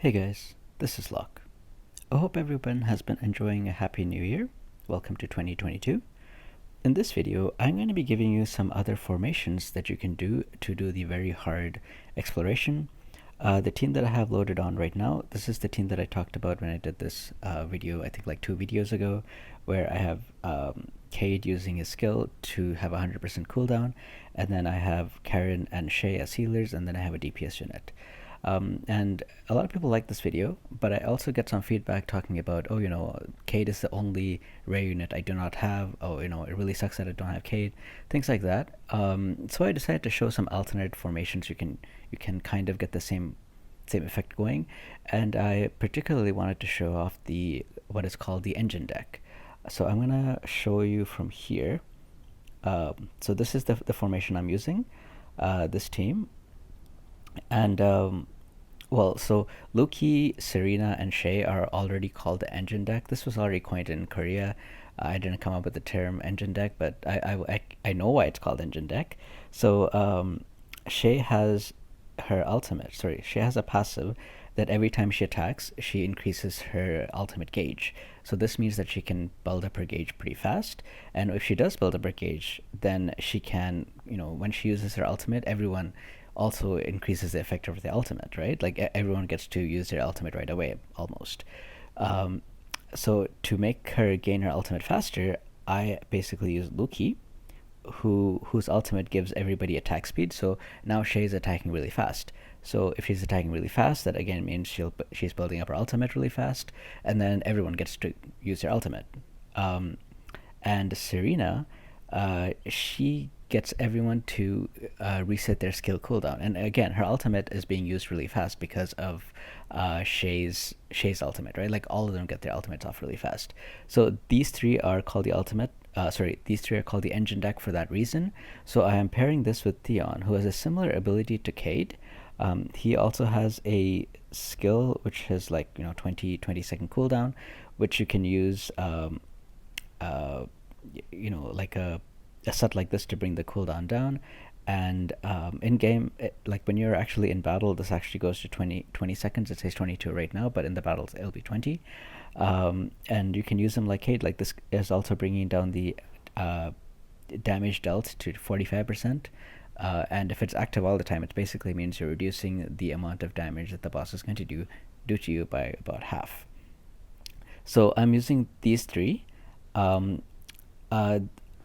Hey guys, this is Locke. I hope everyone has been enjoying a happy new year. Welcome to 2022. In this video, I'm going to be giving you some other formations that you can do to do the very hard exploration. The team that I have loaded on right now, this is the team that I talked about when I did this video, I think like 2 videos ago, where I have Kade using his skill to have 100% cooldown, and then I have Karen and Shay as healers, and then I have a DPS unit. And a lot of people like this video, but I also get some feedback talking about, Kade is the only rare unit I do not have. It really sucks that I don't have Kade, things like that. So I decided to show some alternate formations you can kind of get the same effect going, and I particularly wanted to show off what is called the engine deck. So I'm gonna show you from here. So this is the formation I'm using, this team, and so Loki, Serena, and Shay are already called the engine deck. This was already coined in Korea. I didn't come up with the term engine deck, but I know why it's called engine deck. So Shay has her ultimate. Sorry, she has a passive that every time she attacks, she increases her ultimate gauge. So this means that she can build up her gauge pretty fast. And if she does build up her gauge, then she can, when she uses her ultimate, everyone also increases the effect of the ultimate, right? Like everyone gets to use their ultimate right away, almost. So to make her gain her ultimate faster, I basically use Luki, whose ultimate gives everybody attack speed. So now Shay's attacking really fast. So if she's attacking really fast, that again means she's building up her ultimate really fast, and then everyone gets to use their ultimate. And Serena, she gets everyone to reset their skill cooldown. And again, her ultimate is being used really fast because of Shay's ultimate, right? Like all of them get their ultimates off really fast. So these three are called the ultimate. These three are called the engine deck for that reason. So I am pairing this with Theon, who has a similar ability to Kade. He also has a skill which has 20-second cooldown, which you can use like a set like this to bring the cooldown down. And in game, like when you're actually in battle, this actually goes to 20 seconds. It says 22 right now, but in the battles it'll be 20. And you can use them like Kate. Like this is also bringing down the damage dealt to 45%. And if it's active all the time, it basically means you're reducing the amount of damage that the boss is going to do to you by about half. So I'm using these three.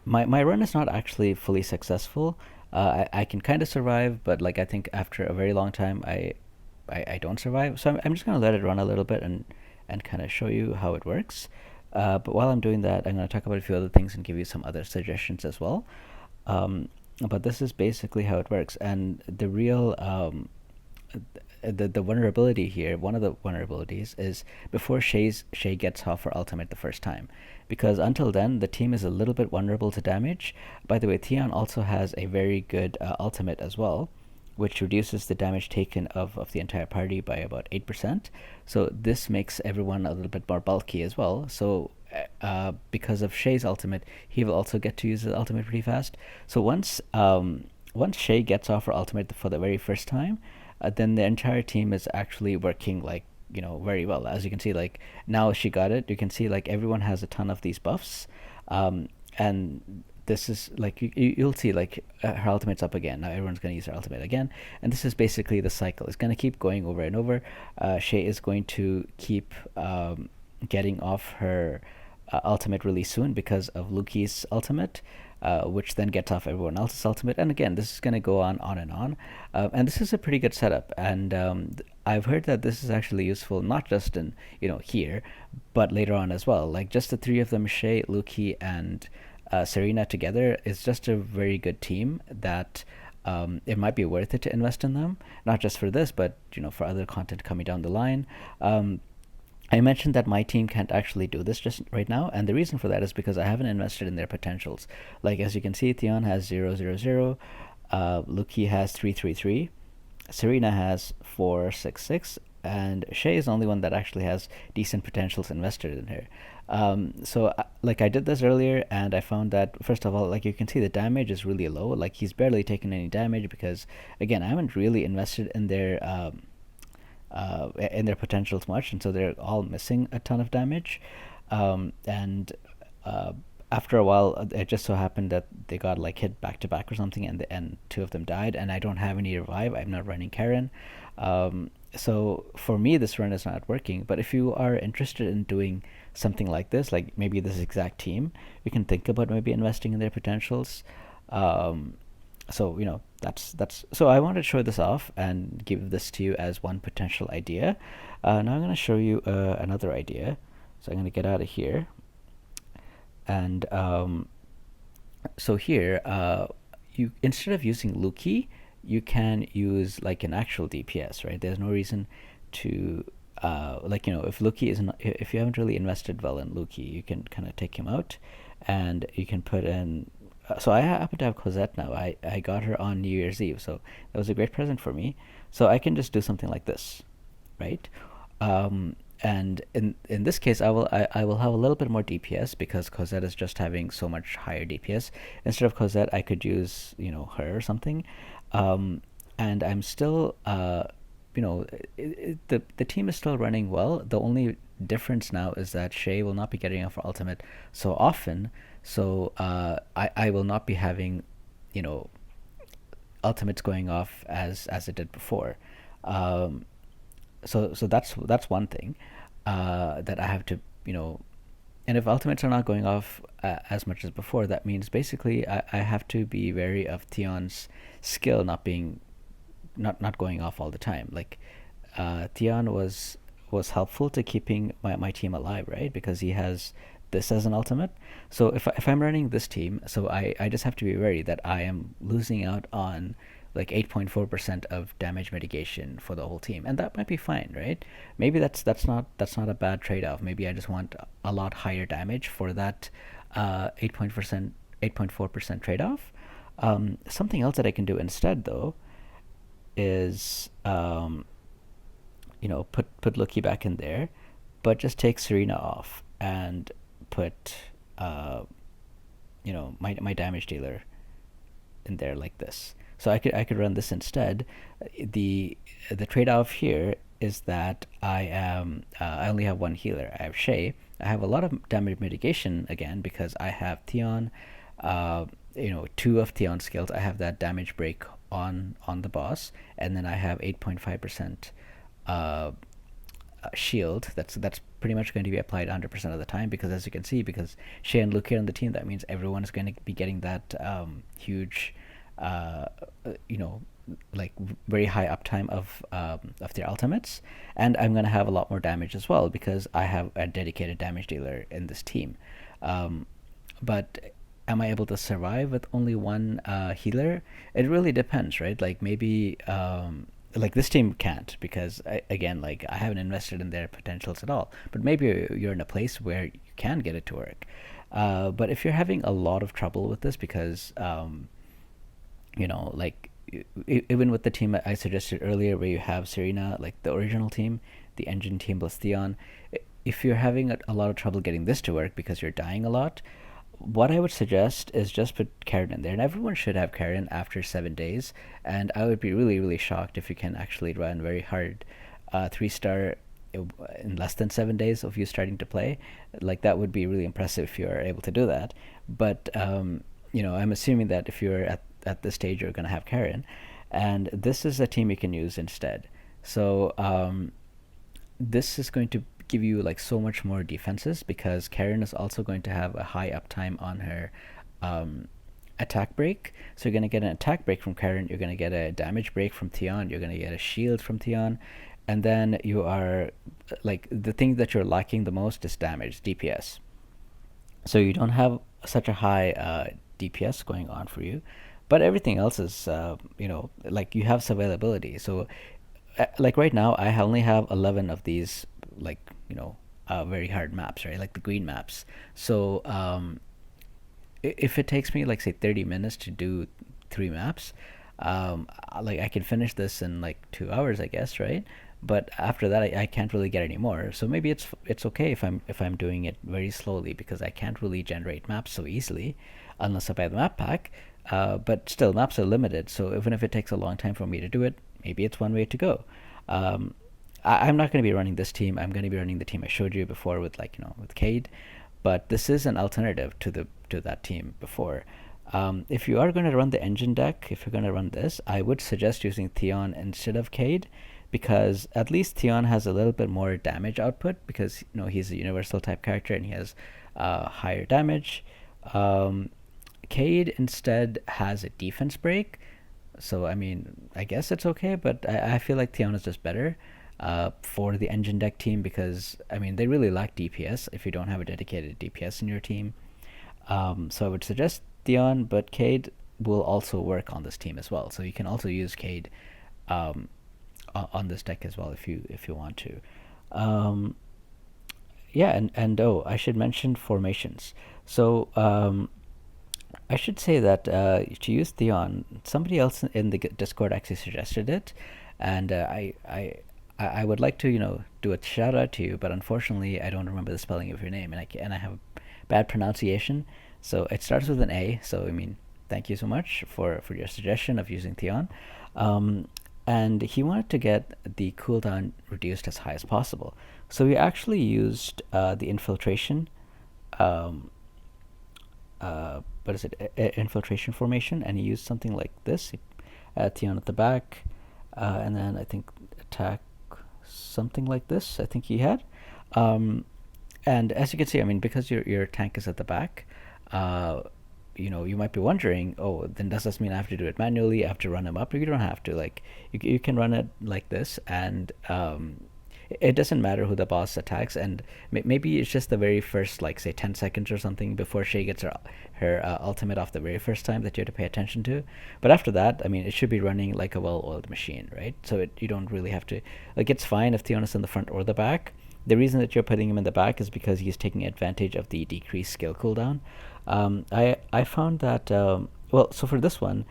My run is not actually fully successful. I can kind of survive, but I think after a very long time, I don't survive. So I'm just gonna let it run a little bit and kind of show you how it works. But while I'm doing that, I'm gonna talk about a few other things and give you some other suggestions as well. But this is basically how it works, and the real the vulnerability here, one of the vulnerabilities is before Shay gets off her ultimate the first time, because until then the team is a little bit vulnerable to damage. By the way, Theon also has a very good ultimate as well, which reduces the damage taken of the entire party by about 8%. So this makes everyone a little bit more bulky as well. So because of Shay's ultimate, he will also get to use his ultimate pretty fast. So once Shay gets off her ultimate for the very first time, then the entire team is actually working very well. As you can see, now she got it. You can see everyone has a ton of these buffs, and this is you'll see her ultimate's up again. Now everyone's going to use her ultimate again, and this is basically the cycle. It's going to keep going over and over. Shay is going to keep getting off her ultimate really soon because of Luki's ultimate, which then gets off everyone else's ultimate. And again, this is going to go on and on. And this is a pretty good setup. And I've heard that this is actually useful not just in here, but later on as well. Like just the three of them, Shay, Luki, and Serena together, is just a very good team that it might be worth it to invest in them, not just for this, but for other content coming down the line. I mentioned that my team can't actually do this just right now, and the reason for that is because I haven't invested in their potentials. Like as you can see, Theon has 000, Luki has 333, Serena has 466, and Shay is the only one that actually has decent potentials invested in her. So I did this earlier, and I found that first of all, you can see the damage is really low. He's barely taken any damage because again, I haven't really invested in their in their potentials much, and so they're all missing a ton of damage. And after a while, it just so happened that they got like hit back to back or something, and two of them died. And I don't have any revive. I'm not running Karen. So for me, this run is not working. But if you are interested in doing something like this, like maybe this exact team, you can think about maybe investing in their potentials. So that's so I wanted to show this off and give this to you as one potential idea. Now I'm going to show you another idea. So I'm going to get out of here, and so here, you instead of using Luki, you can use like an actual DPS, right? There's no reason to like if Luki isn't, if you haven't really invested well in Luki, you can kind of take him out, and you can put in. So I happen to have Cosette now. I got her on New Year's Eve, so that was a great present for me. So I can just do something like this, right? And in this case, I will have a little bit more DPS because Cosette is just having so much higher DPS. Instead of Cosette, I could use her or something, and I'm still the team is still running well. The only difference now is that Shay will not be getting off her ultimate so often, so I will not be having ultimates going off as it did before. So that's one thing that I have to and if ultimates are not going off as much as before, that means basically I have to be wary of Theon's skill not going off all the time. Like Theon was helpful to keeping my team alive, right? Because he has this as an ultimate. So if I'm running this team, so I just have to be wary that I am losing out on like 8.4% of damage mitigation for the whole team, and that might be fine, right? Maybe that's not a bad trade-off. Maybe I just want a lot higher damage for that 8.4% trade-off. Something else that I can do instead, though, is put Loki back in there, but just take Serena off and put my damage dealer in there like this. So I could run this instead. The trade-off here is that I only have one healer. I have Shay. I have a lot of damage mitigation again because I have Theon. Two of Theon's skills. I have that damage break on the boss, and then I have 8.5% shield. That's pretty much going to be applied 100% of the time because, as you can see, because Shay and Luke are on the team, that means everyone is going to be getting that huge like very high uptime of their ultimates, and I'm gonna have a lot more damage as well because I have a dedicated damage dealer in this team. But am I able to survive with only one healer? It really depends, right? Like maybe like this team can't because again, like I haven't invested in their potentials at all. But maybe you're in a place where you can get it to work. But if you're having a lot of trouble with this because like even with the team I suggested earlier where you have Serena, like the original team, the engine team plus Theon, if you're having a lot of trouble getting this to work because you're dying a lot, what I would suggest is just put Karen in there, and everyone should have Karen after 7 days, and I would be really, really shocked if you can actually run very hard 3-star in less than 7 days of you starting to play. Like that would be really impressive if you're able to do that. But I'm assuming that if you're at this stage, you're going to have Karen, and this is a team you can use instead. So this is going to give you like so much more defenses because Karen is also going to have a high uptime on her attack break. So you're going to get an attack break from Karen, you're going to get a damage break from Theon, you're going to get a shield from Theon, and then you are like the thing that you're lacking the most is damage, DPS. So you don't have such a high DPS going on for you, but everything else is like you have survivability. So like right now I only have 11 of these like very hard maps, right? Like the green maps. So if it takes me like say 30 minutes to do 3 maps, like I can finish this in like 2 hours, I guess, right? But after that I can't really get any more. So maybe it's okay if I'm doing it very slowly because I can't really generate maps so easily unless I buy the map pack. But still, maps are limited, so even if it takes a long time for me to do it, maybe it's one way to go. I'm not going to be running this team. I'm going to be running the team I showed you before with with Kade, but this is an alternative to that team before. If you are going to run the engine deck, if you're going to run this, I would suggest using Theon instead of Kade, because at least Theon has a little bit more damage output because he's a universal type character and he has higher damage. Kade instead has a defense break, so I mean I guess it's okay, but I feel like Theon is just better for the engine deck team because I mean they really lack DPS if you don't have a dedicated DPS in your team. So I would suggest Theon, but Kade will also work on this team as well. So you can also use Kade on this deck as well if you want to. Yeah, and oh, I should mention formations. So I should say that to use Theon, somebody else in the Discord actually suggested it, and I would like to do a shout out to you, but unfortunately I don't remember the spelling of your name, and I have bad pronunciation. So it starts with an A. So I mean, thank you so much for your suggestion of using Theon. And he wanted to get the cooldown reduced as high as possible. So we actually used the infiltration. What is it? Infiltration formation, and he used something like this. He had Theon at the back, and then I think attack something like this. I think he had. And as you can see, I mean, because your tank is at the back, you might be wondering, oh, then does this mean I have to do it manually? I have to run him up? You don't have to. Like, you can run it like this, and it doesn't matter who the boss attacks, and maybe it's just the very first, like, say 10 seconds or something before Shay gets her ultimate off the very first time that you have to pay attention to. But after that, I mean, it should be running like a well-oiled machine, right? So you don't really have to, like, it's fine if Theon is in the front or the back. The reason that you're putting him in the back is because he's taking advantage of the decreased skill cooldown. I found that, well, so for this one,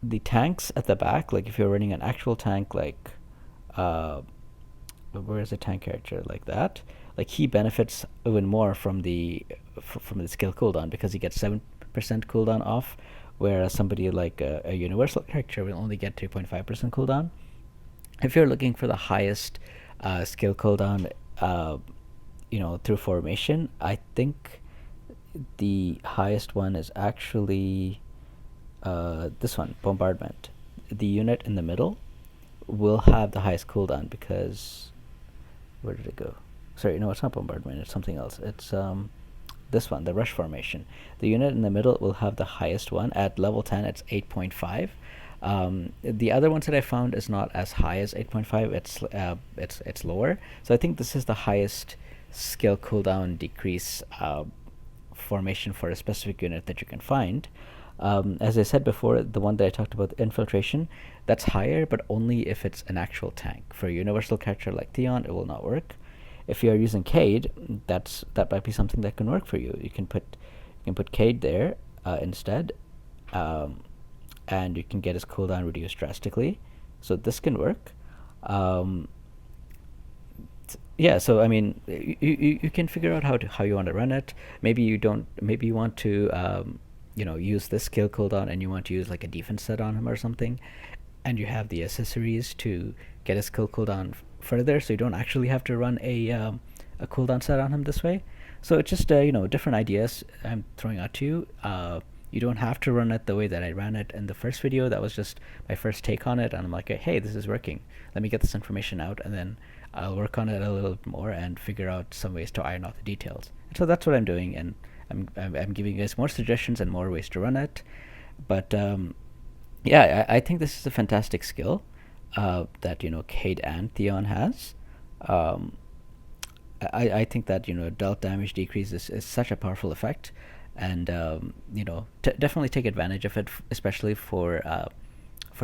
the tanks at the back, like if you're running an actual tank, like, where is a tank character like that? Like he benefits even more from the skill cooldown because he gets 7% cooldown off, whereas somebody like a universal character will only get 3.5% cooldown. If you're looking for the highest skill cooldown, through formation, I think the highest one is actually this one, bombardment. The unit in the middle will have the highest cooldown because where did it go? Sorry, no, it's not bombardment. It's something else. It's this one, the rush formation. The unit in the middle will have the highest one. At level 10, it's 8.5. The other ones that I found is not as high as 8.5. It's lower. So I think this is the highest skill cooldown decrease formation for a specific unit that you can find. As I said before, the one that I talked about, infiltration, that's higher, but only if it's an actual tank. For a universal character like Theon, it will not work. If you are using Kade, that might be something that can work for you. You can put Kade there instead, and you can get his cooldown reduced drastically. So this can work. Yeah, so I mean, you can figure out how you want to run it. Maybe you don't. Maybe you want to use this skill cooldown and you want to use like a defense set on him or something, and you have the accessories to get his skill cooldown further, so you don't actually have to run a cooldown set on him this way. So it's just different ideas I'm throwing out to you. You don't have to run it the way that I ran it in the first video. That was just my first take on it, and I'm like, hey, this is working. Let me get this information out, and then I'll work on it a little bit more and figure out some ways to iron out the details. And so that's what I'm doing, and I'm giving you guys more suggestions and more ways to run it. But yeah, I think this is a fantastic skill that Kade and Theon has. I think that dealt damage decrease is such a powerful effect, and definitely take advantage of it, especially for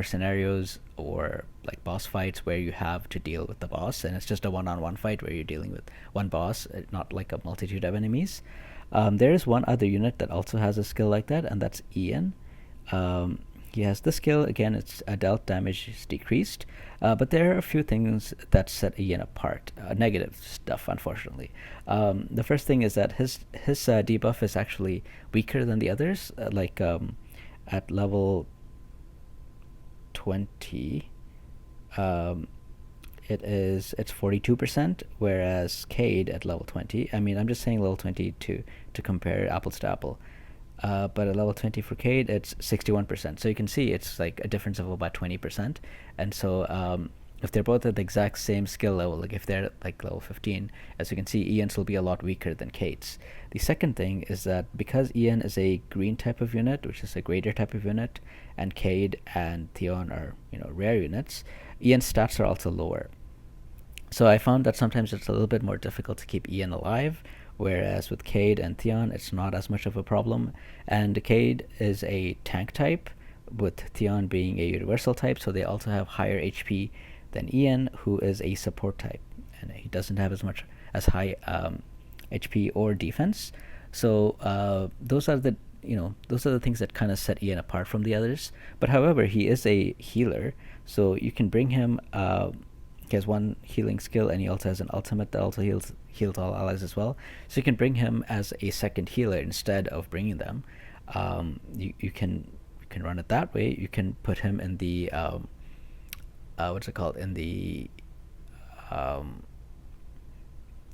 scenarios or like boss fights where you have to deal with the boss and it's just a one-on-one fight where you're dealing with one boss, not like a multitude of enemies. There is one other unit that also has a skill like that, and that's Ian. He has this skill, again, it's dealt damage is decreased, but there are a few things that set Ian apart, negative stuff, unfortunately. The first thing is that his debuff is actually weaker than the others, at level 20, it's 42%, whereas Kade at level 20. I mean, I'm just saying level 20 to compare apples to apple. But at level 20 for Kade, it's 61%. So you can see it's like a difference of about 20%. And so if they're both at the exact same skill level, like if they're like level 15, as you can see, Ian's will be a lot weaker than Kate's. The second thing is that because Ian is a green type of unit, which is a greater type of unit, and Kade and Theon are, rare units, Ian's stats are also lower. So I found that sometimes it's a little bit more difficult to keep Ian alive, whereas with Kade and Theon, it's not as much of a problem. And Kade is a tank type, with Theon being a universal type, so they also have higher HP than Ian, who is a support type, and he doesn't have as high HP or defense. So those are the things that kind of set Ian apart from the others. But however, he is a healer, so you can bring him. He has one healing skill, and he also has an ultimate that also heals all allies as well. So you can bring him as a second healer instead of bringing them. You can run it that way. You can put him in the what's it called, in the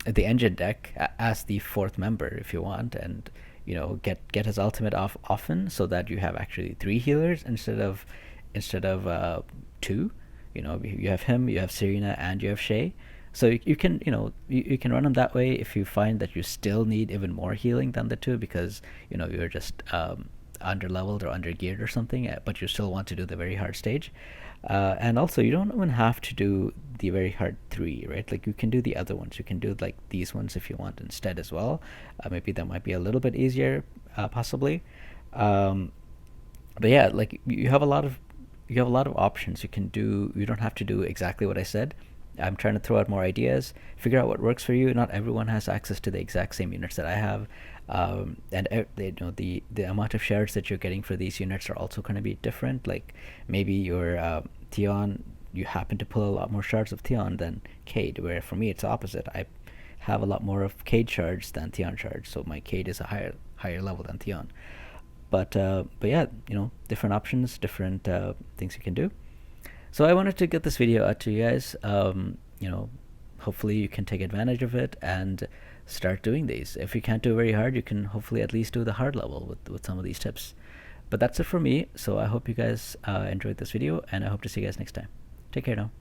engine deck as the fourth member if you want, and get his ultimate off often, so that you have actually 3 healers instead of 2. You have him, you have Serena, and you have Shay. So you can you can run them that way if you find that you still need even more healing than the 2, because you're just under leveled or under geared or something, but you still want to do the very hard stage. And also, you don't even have to do the very hard 3, right? Like, you can do the other ones. You can do like these ones if you want instead as well. Maybe that might be a little bit easier, possibly. But yeah, like, you have a lot of options. You don't have to do exactly what I said. I'm trying to throw out more ideas, figure out what works for you. Not everyone has access to the exact same units that I have, and the amount of shards that you're getting for these units are also going to be different. Like, maybe your Theon, you happen to pull a lot more shards of Theon than Kade, where for me it's the opposite. I have a lot more of Kade shards than Theon shards, so my Kade is a higher level than Theon. But yeah, different options, different things you can do. So I wanted to get this video out to you guys. Hopefully you can take advantage of it and start doing these. If you can't do very hard, you can hopefully at least do the hard level with some of these tips. But that's it for me. So I hope you guys enjoyed this video, and I hope to see you guys next time. Take care now.